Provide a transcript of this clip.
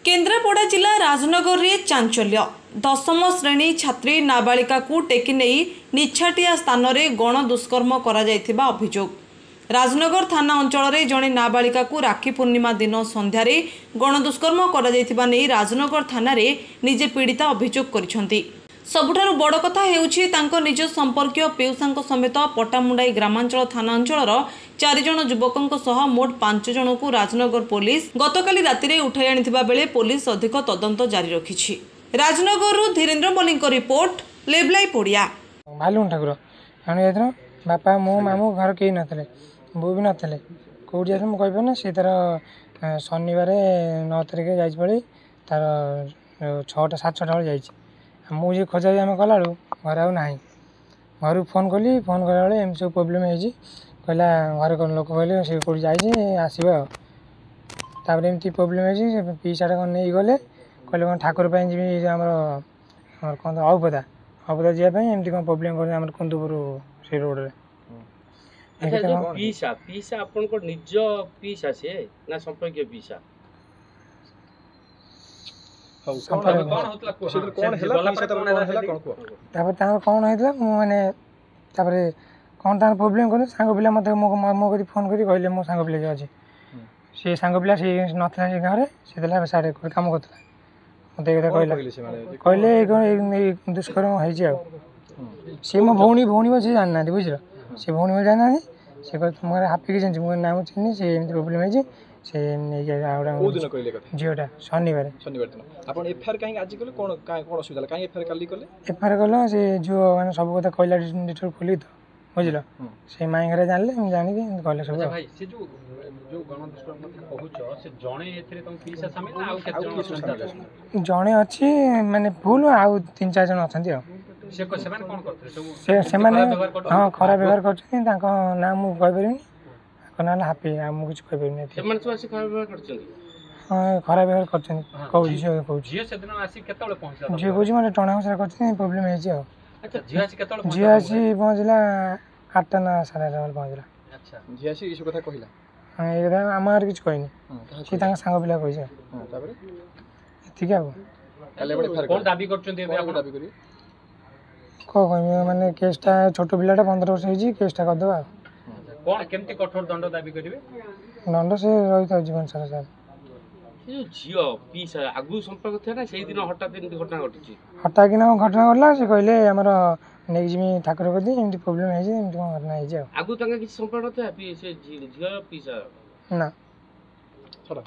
केन्द्रापड़ा जिला राजनगर रे चांचल्य दशम श्रेणी छात्री नाबालिका को टेकी नहीं निछाटिया स्थान में गण दुष्कर्म करा जायथिबा अभियोग। राजनगर थाना अंचल जड़े नाबालिका को राखी पूर्णिमा दिन संध्यार गण दुष्कर्म करा जायथिबा नहीं राजनगर थाना रे निजे पीड़िता अभियोग करिसेंती। सबुठारु बड़ कथा हेउछि तांको निज संपर्कीय पीयूषांक समेत पटामुंडाई ग्रामांचल थाना अंचलर 4 जण युवकों सह मोट 5 जण को राजनगर पुलिस गतकाली राति उठाई आनिथिबा बेले पुलिस अधिक तदंत जारी रखिछि। राजनगर धीरेन्द्र मल्लिक रिपोर्ट लेबलाई पड़िया। भालुन ठाकुर आने बापा मो मामू घर कहीं नथिले बो भी नथिले कौट जाते मुझे कहना सी तार शनिवार 9 तारिख जाइए पड़ी तार 6टा 7-6टा बेले जाइए मुझे खोजा आम कला घर आउ ना घर फोन कली फोन कला बेले एम सब प्रोब्लेम है कहला घर लोक कहले सी कौट जाइए आसब एमती प्रोब्लेम है पीसाटा कौन नहीं गले कहले कौन ठाकुर जी आम कौन औपदा औपदा जावाई एमती कौन प्रोब्लेम कर कुंदुपुर से रोड रे पीसा पीसा आपन को निज पीसा से ना संपर्क पीसा कौन तार प्रोब्लेम कर सांग पिला मत मो करी फोन करी कहले मो सांग पिला अच्छे सी सांग पिला सी नथिला से गाँव से साढ़े कम करता मत कहले दुष्कर्म हो सी मो भौणी भौणी से जाना बुझल सी भौणी जाना सी कह मोर हापी कि मोर नाम चिन्ह सी एम प्रोब्लेम है झीटा शनिवार एफआईआर कल से झील मैंने सब कथा कहला डिटेल खोली तो बुझल से माई घर जानले जानिक कहले सब जड़े अच्छी माने फुल आउ 3-4 जन अच्छा हाँ खराब व्यवहार कर ना मुझे ना हापी मुझे हाँ खराब व्यवहार कर झील कौन मतलब टणा घोषा कर प्रोब्लेम है झी आसी पहुँचला 8टा ना 8:30 पहुँचला हाँ ये आम आगे किसी कहनी सी सांग पिला कही कह माने केसटा छोट पिलाटा 15 वर्ष होती केसटा करदे कौन केमती कठोर दंड दाबी करिवे दंड से रही था जीवन सारा सर ये झियो पीसा आगु संपर्क थे ना सेही दिन हठात एमती घटना घटिछि हठात कि घटना घटला से कहले हमर नेक जिमी ठाकुर कदी एमती प्रॉब्लम है जे एमती घटना है जे आगु तंगा किछ संपर्क थे से झियो पीसा ना छोड़ा